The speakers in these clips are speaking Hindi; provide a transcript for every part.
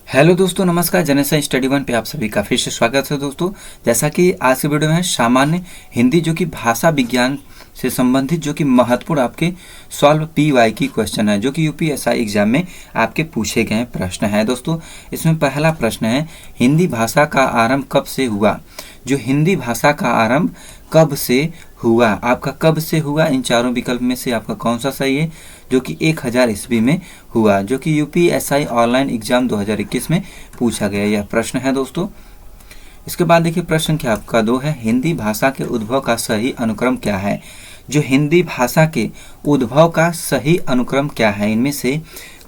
हेलो दोस्तों, नमस्कार। जनरल स्टडी वन पे आप सभी का फिर से स्वागत है दोस्तों। जैसा कि आज के वीडियो में सामान्य हिंदी जो कि भाषा विज्ञान से संबंधित जो कि महत्वपूर्ण आपके सॉल्व पीवाई की क्वेश्चन है जो कि यूपीएसआई एग्जाम में आपके पूछे गए प्रश्न है दोस्तों। इसमें पहला प्रश्न है, हिंदी भाषा का आरंभ कब से हुआ। जो हिंदी भाषा का आरंभ कब से हुआ, आपका कब से हुआ, इन चारों विकल्प में से आपका कौन सा सही है। जो कि 1000 ईस्वी में हुआ, जो कि यूपीएसआई ऑनलाइन एग्जाम 2021 में पूछा गया यह प्रश्न है दोस्तों। इसके बाद देखिए प्रश्न क्या आपका 2 है, हिंदी भाषा के उद्भव का सही अनुक्रम क्या है। जो हिंदी भाषा के उद्भव का सही अनुक्रम क्या है, इनमें से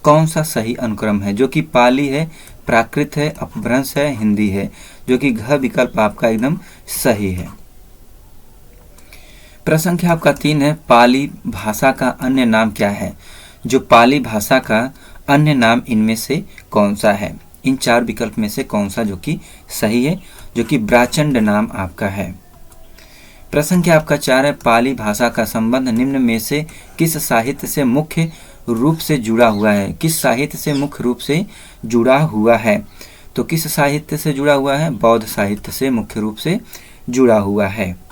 कौन सा सही अनुक्रम है। जो कि पाली है, प्राकृत है, अपभ्रंश है, हिंदी है। जो कि घ विकल्प आपका एकदम सही है। प्रश्न संख्या आपका 3 है, पाली भाषा का अन्य नाम क्या है। जो पाली भाषा का अन्य नाम इनमें से कौन सा है। इन चार विकल्प में से कौन सा जो कि सही है। जो कि ब्राचंड नाम आपका है। प्रश्न संख्या आपका 4 है, पाली भाषा का संबंध निम्न में से किस साहित्य से मुख्य रूप से जुड़ा हुआ है। किस साहित्य से मुख्य रूप से जुड़ा हुआ है। तो किस साहित्य से जुड़ा हुआ है, बौद्ध साहित्य से मुख्य रूप से जुड़ा हुआ है।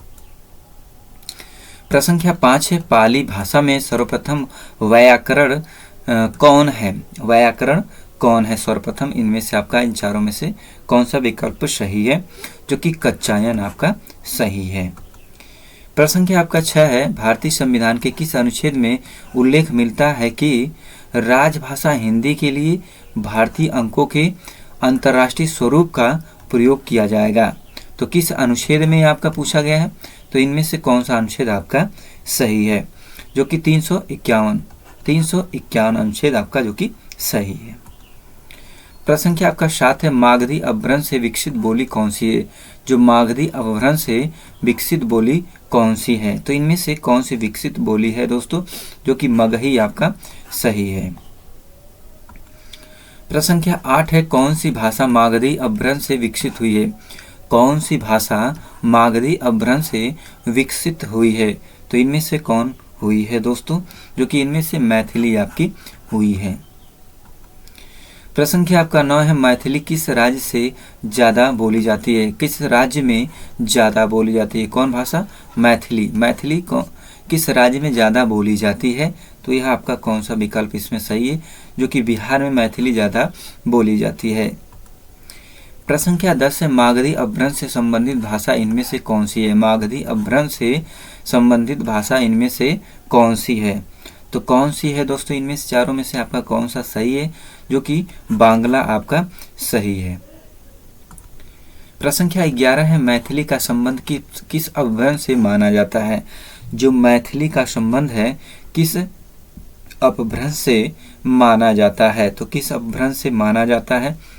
प्रश्न संख्या 5 है, पाली भाषा में सर्वप्रथम व्याकरण कौन है। व्याकरण कौन है सर्वप्रथम, इनमें से आपका इन चारों में से कौन सा विकल्प सही है। जो कि कच्चायन आपका सही है। प्रश्न संख्या आपका 6 है, भारतीय संविधान के किस अनुच्छेद में उल्लेख मिलता है कि राजभाषा हिंदी के लिए भारतीय अंकों के अंतर्राष्ट्रीय स्वरूप का प्रयोग किया जाएगा। तो किस अनुच्छेद में आपका पूछा गया है। तो इनमें से कौन सा अनुच्छेद आपका सही है। जो कि 351 अनुच्छेद आपका जो कि सही है। प्रश्न संख्या आपका 7 है, मागधी अपभ्रंश से विकसित बोली कौन सी है। जो मागधी अपभ्रंश से विकसित बोली कौन सी है। तो इनमें से कौन सी विकसित बोली है दोस्तों। जो कि मगही आपका सही है। प्रश्न संख्या 8 है, कौन सी भाषा मागधी अपभ्रंश से विकसित हुई है। कौन सी भाषा मागधी अपभ्रंश से विकसित हुई है। तो इनमें से कौन हुई है दोस्तों। जो कि इनमें से मैथिली आपकी हुई है। प्रश्न संख्या आपका 9 है, मैथिली किस राज्य से ज़्यादा बोली जाती है। किस राज्य में ज़्यादा बोली जाती है। कौन भाषा, मैथिली। मैथिली किस राज्य में ज़्यादा बोली जाती है। तो यह आपका कौन सा विकल्प इसमें सही है। जो कि बिहार में मैथिली ज़्यादा बोली जाती है। प्रश्न संख्या 10 है, मागधी अपभ्रंश से संबंधित भाषा इनमें से कौन सी है। मागधी अपभ्रंश से संबंधित भाषा इनमें से कौन सी है। तो कौन सी है दोस्तों, इनमें से चारों में से आपका कौन सा सही है। जो कि बांग्ला आपका सही है। प्रश्न संख्या 11 है, मैथिली का संबंध किस अपभ्रंश से माना जाता है। जो मैथिली का संबंध है किस अपभ्रंश से माना जाता है। तो किस अपभ्रंश से माना जाता है।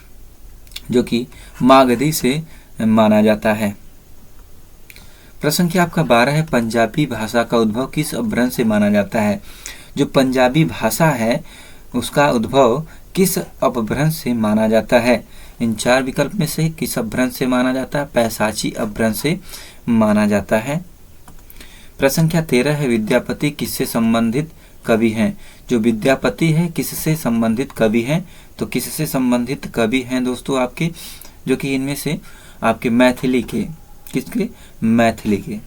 जो कि मागधी से माना जाता है। प्रश्न संख्या आपका 12 है, पंजाबी भाषा का उद्भव किस अपभ्रंश से माना जाता है। जो पंजाबी भाषा है उसका उद्भव किस अपभ्रंश से माना जाता है। इन चार विकल्प में से किस अपभ्रंश से माना जाता है। पैशाची अपभ्रंश से माना जाता है। प्रश्न संख्या 13 है, विद्यापति किससे संबंधित कवि हैं। जो विद्यापति है किससे संबंधित कवि हैं। तो किससे संबंधित कवि हैं दोस्तों आपके। जो कि इनमें से आपके मैथिली के, किसके, मैथिली के।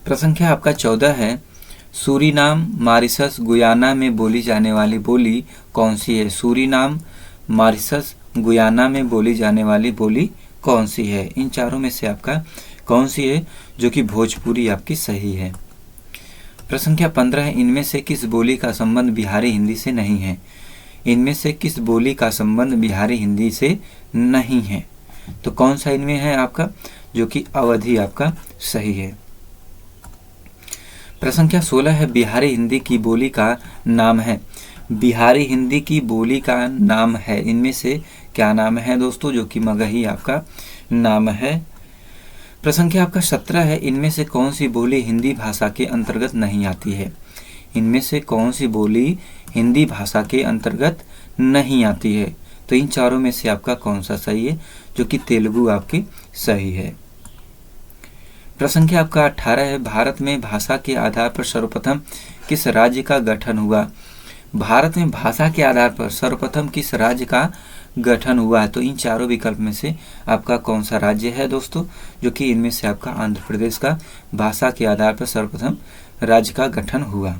प्रश्न संख्या आपका 14 है, सूरीनाम, मॉरिशस, गुयाना में बोली जाने वाली बोली कौन सी है। सूरीनाम, मॉरिशस, गुयाना में बोली जाने वाली बोली कौन सी है। इन चारों में से आपका कौन सी है। जो कि भोजपुरी आपकी सही है। प्रश्न संख्या 15 है, इनमें से किस बोली का संबंध बिहारी हिंदी से नहीं है। इनमें से किस बोली का संबंध बिहारी हिंदी से नहीं है। तो कौन सा इनमें है आपका। जो कि अवधी आपका सही है। प्रश्न संख्या 16 है, बिहारी हिंदी की बोली का नाम है। बिहारी हिंदी की बोली का नाम है, इनमें से क्या नाम है दोस्तों। जो कि मगही आपका नाम है। प्रश्न संख्या आपका 17 है, इनमें से कौन सी बोली हिंदी भाषा के अंतर्गत नहीं आती है। इनमें से कौन सी बोली हिंदी भाषा के अंतर्गत नहीं आती है। तो इन चारों में से आपका कौन सा सही है। जो कि तेलुगु आपकी सही है। प्रश्न संख्या आपका 18 है, भारत में भाषा के आधार पर सर्वप्रथम किस राज्य का गठन हुआ। भारत में भाषा के आधार पर सर्वप्रथम किस राज्य का गठन हुआ है? तो इन चारों विकल्प में से आपका कौन सा राज्य है दोस्तों, जो कि इनमें से आपका आंध्र प्रदेश का भाषा के आधार पर सर्वप्रथम राज्य का गठन हुआ।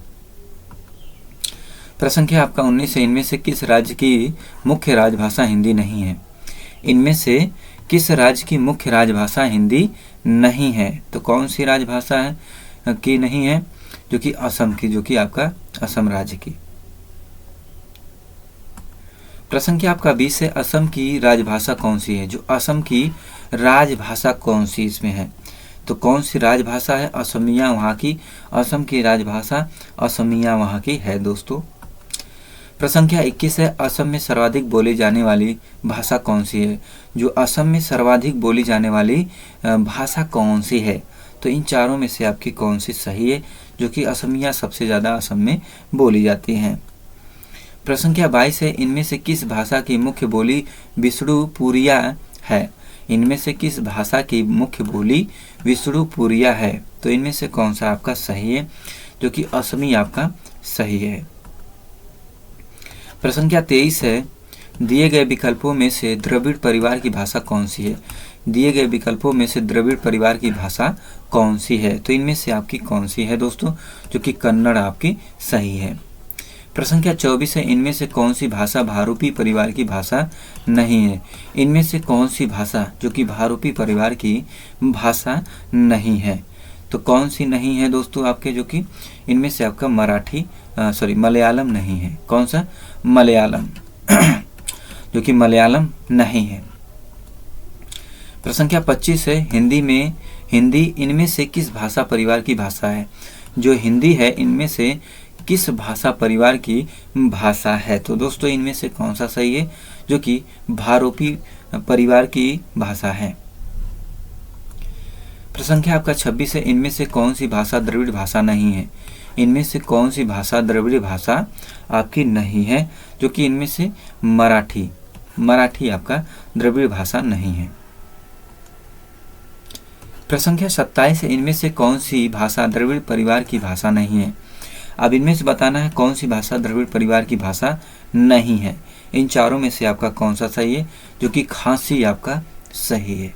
प्रश्न संख्या आपका 19 है, इनमें से किस राज्य की मुख्य राजभाषा हिंदी नहीं है? इनमें से किस राज्य की मुख्य राजभाषा हिंदी नहीं है? तो कौन सी राजभाषा है की नहीं है? जो कि असम की, जो कि आपका असम राज्य की। प्रश्न संख्या आपका 20 है, असम की राजभाषा कौन सी है? जो असम की राजभाषा कौन सी इसमें है? तो कौन सी राजभाषा है? असमिया वहाँ की, असम की राजभाषा असमिया वहाँ की है दोस्तों। प्रश्न संख्या 21 है, असम में सर्वाधिक बोली जाने वाली भाषा कौन सी है? जो असम में सर्वाधिक बोली जाने वाली भाषा कौन सी है? तो इन चारों में से आपकी कौन सी सही है? जो कि असमिया सबसे ज़्यादा असम में बोली जाती है। प्रश्न संख्या 22 है, इनमें से किस भाषा की मुख्य बोली विष्णुपुरिया है? इनमें से किस भाषा की मुख्य बोली विष्णुपुरिया है? तो इनमें से कौन सा आपका सही है? जो कि असमी आपका सही है। प्रश्न संख्या 23 है, दिए गए विकल्पों में से द्रविड़ परिवार की भाषा कौन सी है? दिए गए विकल्पों में से द्रविड़ परिवार की भाषा कौन सी है? तो इनमें से आपकी कौन सी है दोस्तों? जो कि कन्नड़ आपकी सही है। प्रश्न संख्या 24 है, इनमें से कौन सी भाषा भारूपी परिवार की भाषा नहीं है? इनमें से कौन सी भाषा जो कि भारूपी परिवार की भाषा नहीं है? तो कौन सी नहीं है दोस्तों आपके? जो कि इनमें से आपका मलयालम नहीं है। कौन सा? मलयालम जो कि मलयालम नहीं है। प्रश्न संख्या 25 है, हिंदी इनमें से किस भाषा परिवार की भाषा है? जो हिंदी है इनमें से किस भाषा परिवार की भाषा है? तो दोस्तों इनमें से कौन सा सही है? जो कि भारूपी परिवार की भाषा है। प्रश्न संख्या आपका 26 है, इनमें से कौन सी भाषा द्रविड़ भाषा नहीं है? इनमें से कौन सी भाषा द्रविड़ भाषा आपकी नहीं है? जो कि इनमें से मराठी आपका द्रविड़ भाषा नहीं है। प्रश्न संख्या 27 है, इनमें से कौन सी भाषा द्रविड़ परिवार की भाषा नहीं है? अब इनमें से बताना है कौन सी भाषा द्रविड़ परिवार की भाषा नहीं है। इन चारों में से आपका कौन सा सही है? जो कि खासी आपका सही है।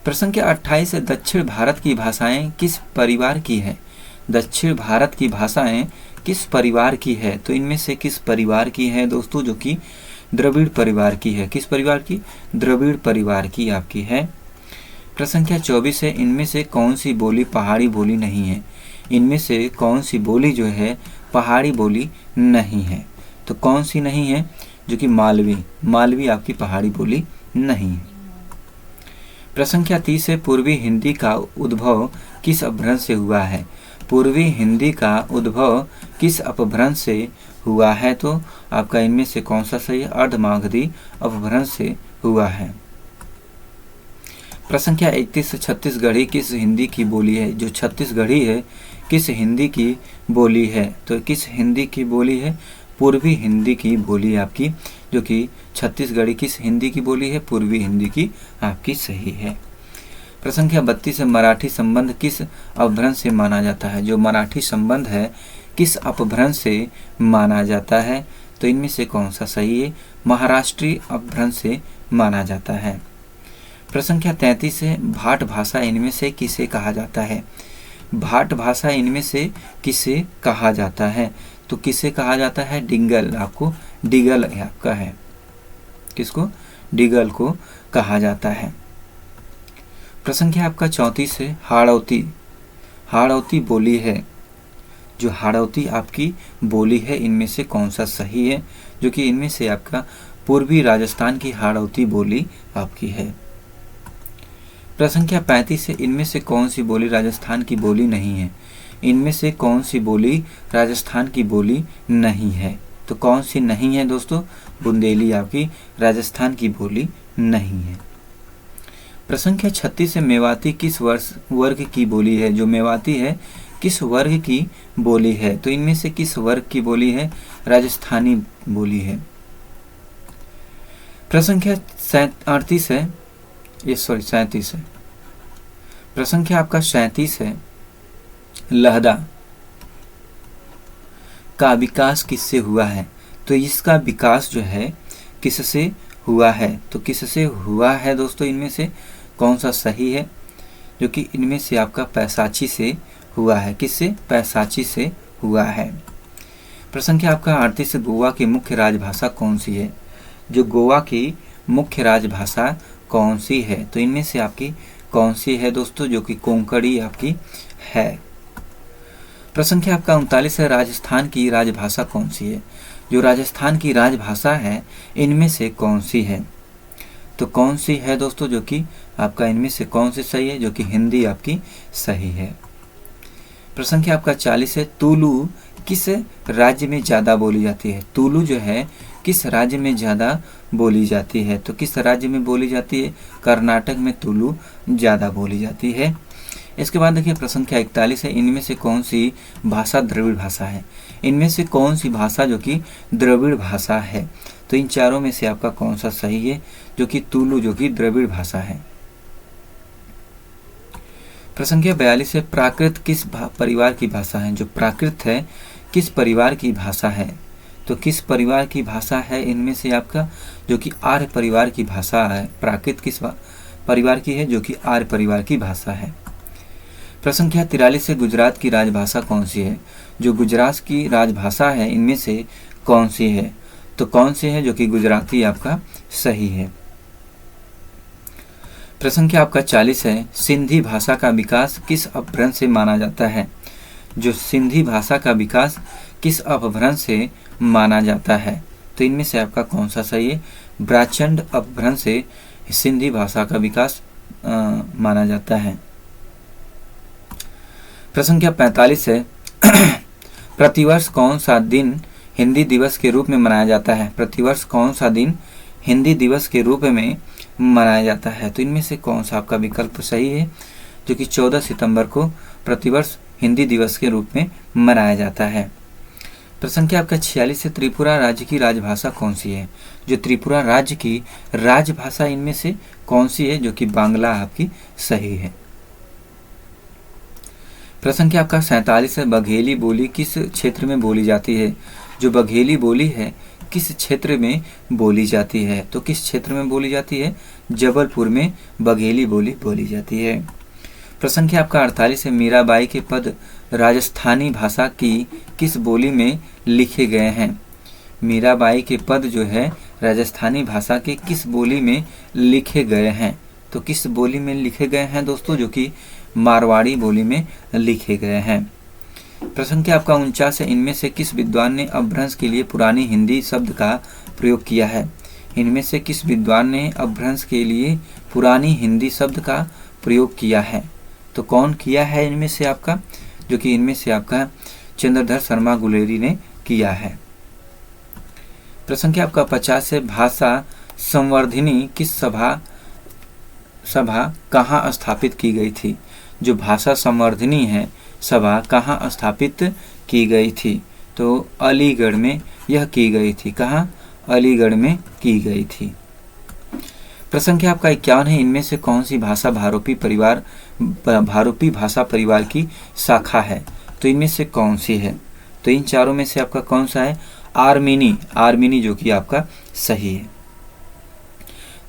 प्रश्न संख्या 28 है, दक्षिण भारत की भाषाएं किस परिवार की है? दक्षिण भारत की भाषाएं किस परिवार की है? तो इनमें से किस परिवार की है दोस्तों? जो कि द्रविड़ परिवार की है। किस परिवार की? द्रविड़ परिवार की आपकी है। प्रश्न संख्या 24 है, इनमें से कौन सी बोली पहाड़ी बोली नहीं है? इनमें से कौन सी बोली जो है पहाड़ी बोली नहीं है? तो कौन सी नहीं है? जो कि मालवी आपकी पहाड़ी बोली नहीं है। प्रश्न संख्या 30 है, पूर्वी हिंदी का उद्भव किस अपभ्रंश से हुआ है? पूर्वी हिंदी का उद्भव किस अपभ्रंश से हुआ है? तो आपका इनमें से कौन सा सही है? अर्धमागधी अपभ्रंश से हुआ है। प्रश्न संख्या 31, छत्तीसगढ़ी किस हिंदी की बोली है? जो छत्तीसगढ़ी है किस हिंदी की बोली है? तो किस हिंदी की बोली है? पूर्वी हिंदी की बोली आपकी, जो कि छत्तीसगढ़ी किस हिंदी की बोली है? पूर्वी हिंदी की आपकी सही है। प्रश्न संख्या 32 है, मराठी संबंध किस अपभ्रंश से माना जाता है? जो मराठी संबंध है किस अपभ्रंश से माना जाता है? तो इनमें से कौन सा सही है? महाराष्ट्रीय अपभ्रंश से माना जाता है। प्रश्न संख्या 33 है, भाट भाषा इनमें से किसे कहा जाता है? भाट भाषा इनमें से किसे कहा जाता है? तो किसे कहा जाता है? डिंगल, आपको डिगल आपका है। किसको? डिगल को कहा जाता है। प्रश्न संख्या आपका 34 है, हाड़ौती बोली है। जो हाड़ौती आपकी बोली है इनमें से कौन सा सही है? जो कि इनमें से आपका पूर्वी राजस्थान की हाड़ौती बोली आपकी है। प्रश्न संख्या 35 है, इनमें से कौन सी बोली राजस्थान की बोली नहीं है? इनमें से कौन सी बोली राजस्थान की बोली नहीं है? तो कौन सी नहीं है दोस्तों? बुंदेली आपकी राजस्थान की बोली नहीं है। प्रश्न संख्या 36 है, मेवाती किस वर्ग की बोली है? जो मेवाती है किस वर्ग की बोली है? तो इनमें से किस वर्ग की बोली है? राजस्थानी बोली है। प्रश्न संख्या 37 है, 37 है। प्रश्न संख्या आपका 37 है, लहदा का विकास किससे हुआ है? तो इसका विकास जो है किससे हुआ है? तो किससे हुआ है दोस्तों? इनमें से कौन सा सही है? जो कि इनमें से आपका पैसाची से हुआ है। किससे? पैसाची से हुआ है। प्रश्न संख्या आपका 38 गोवा की मुख्य राजभाषा कौन सी है? जो गोवा की मुख्य राजभाषा कौन सी है? तो इनमें से आपकी कौन सी है दोस्तों? जो कि कोंकणी आपकी है। प्रश्न संख्या आपका 39 है, राजस्थान की राजभाषा कौन सी है? जो राजस्थान की राजभाषा है इनमें से कौन सी है? तो कौन सी है दोस्तों? जो कि आपका इनमें से कौन सी सही है? जो कि हिंदी आपकी सही है। प्रश्न संख्या आपका 40 है, तुलु किस राज्य में ज़्यादा बोली जाती है? तुलु जो है किस राज्य में ज़्यादा बोली जाती है? तो किस राज्य में बोली जाती है? कर्नाटक में तुलु ज़्यादा बोली जाती है। इसके बाद देखिए प्रश्न संख्या 41 है, इनमें से कौन सी भाषा द्रविड़ भाषा है? इनमें से कौन सी भाषा जो कि द्रविड़ भाषा है? तो इन चारों में से आपका कौन सा सही है? जो कि तुलु जो कि द्रविड़ भाषा है। प्रश्न संख्या 42 है, प्राकृत किस परिवार की भाषा है? जो प्राकृत है किस परिवार की भाषा है? तो किस परिवार की भाषा है इनमें से आपका? जो कि आर्य परिवार की भाषा है। प्राकृत किस परिवार की है? जो कि आर्य परिवार की भाषा है। प्रश्न संख्या 43 है, गुजरात की राजभाषा कौन सी है? जो गुजरात की राजभाषा है इनमें से कौन सी है? तो कौन सी है? जो कि गुजराती आपका सही है। प्रश्न संख्या आपका 40 है, सिंधी भाषा का विकास किस अपभ्रंश से माना जाता है? जो सिंधी भाषा का विकास किस अपभ्रंश से माना जाता है? तो इनमें से आपका कौन सा सही है? ब्राचंड अपभ्रंश से सिंधी भाषा का विकास माना जाता है। प्रश्न संख्या 45 है, प्रतिवर्ष कौन सा दिन हिंदी दिवस के रूप में मनाया जाता है? प्रतिवर्ष कौन सा दिन हिंदी दिवस के रूप में मनाया जाता है? तो इनमें से कौन सा आपका विकल्प सही है? जो कि 14 सितंबर को प्रतिवर्ष हिंदी दिवस के रूप में मनाया जाता है। प्रश्न संख्या आपका 46 है, त्रिपुरा राज्य की राजभाषा कौन सी है? जो त्रिपुरा राज्य की राजभाषा इनमें से कौन सी है? जो कि बांग्ला आपकी सही है। प्रश्न संख्या आपका 47 है, बघेली बोली किस क्षेत्र में बोली जाती है? जो बघेली बोली है किस क्षेत्र में बोली जाती है? तो किस क्षेत्र में बोली जाती है? जबलपुर में बघेली बोली बोली जाती है। प्रश्न संख्या आपका 48 है, मीराबाई के पद राजस्थानी भाषा की किस बोली में लिखे गए हैं? मीराबाई के पद जो है राजस्थानी भाषा के किस बोली में लिखे गए हैं? तो किस बोली में लिखे गए हैं दोस्तों? जो कि मारवाड़ी बोली में लिखे गए हैं। प्रश्न संख्या आपका 49 है, इनमें से किस विद्वान ने अपभ्रंश के लिए पुरानी हिंदी शब्द का प्रयोग किया है? इनमें से किस विद्वान ने अपभ्रंश के लिए पुरानी हिंदी शब्द का प्रयोग किया है? तो कौन किया है इनमें से आपका? जो कि इनमें से आपका चंद्रधर शर्मा गुलेरी ने किया है। प्रश्न संख्या आपका 50 है, भाषा संवर्धिनी किस सभा कहाँ स्थापित की गई थी? जो भाषा संवर्धनी है सभा कहाँ स्थापित की गई थी? तो अलीगढ़ में यह की गई थी। कहाँ? अलीगढ़ में की गई थी। प्रश्न संख्या आपका 51 है, इनमें से कौन सी भाषा भारूपी भाषा परिवार की शाखा है? तो इनमें से कौन सी है? तो इन चारों में से आपका कौन सा है? आर्मीनी जो कि आपका सही है।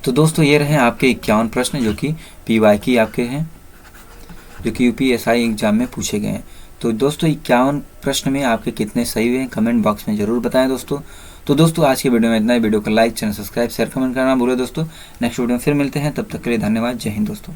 तो दोस्तों ये रहे आपके 51 प्रश्न जो कि PYQ आपके हैं, जो कि UPSI एग्जाम में पूछे गए हैं। तो दोस्तों 51 प्रश्न में आपके कितने सही हुए हैं कमेंट बॉक्स में जरूर बताएं दोस्तों। तो दोस्तों आज की वीडियो में इतना ही। वीडियो को like, channel subscribe, share, comment करना भूले दोस्तों। नेक्स्ट वीडियो में फिर मिलते हैं, तब तक के लिए धन्यवाद। जय हिंद दोस्तों।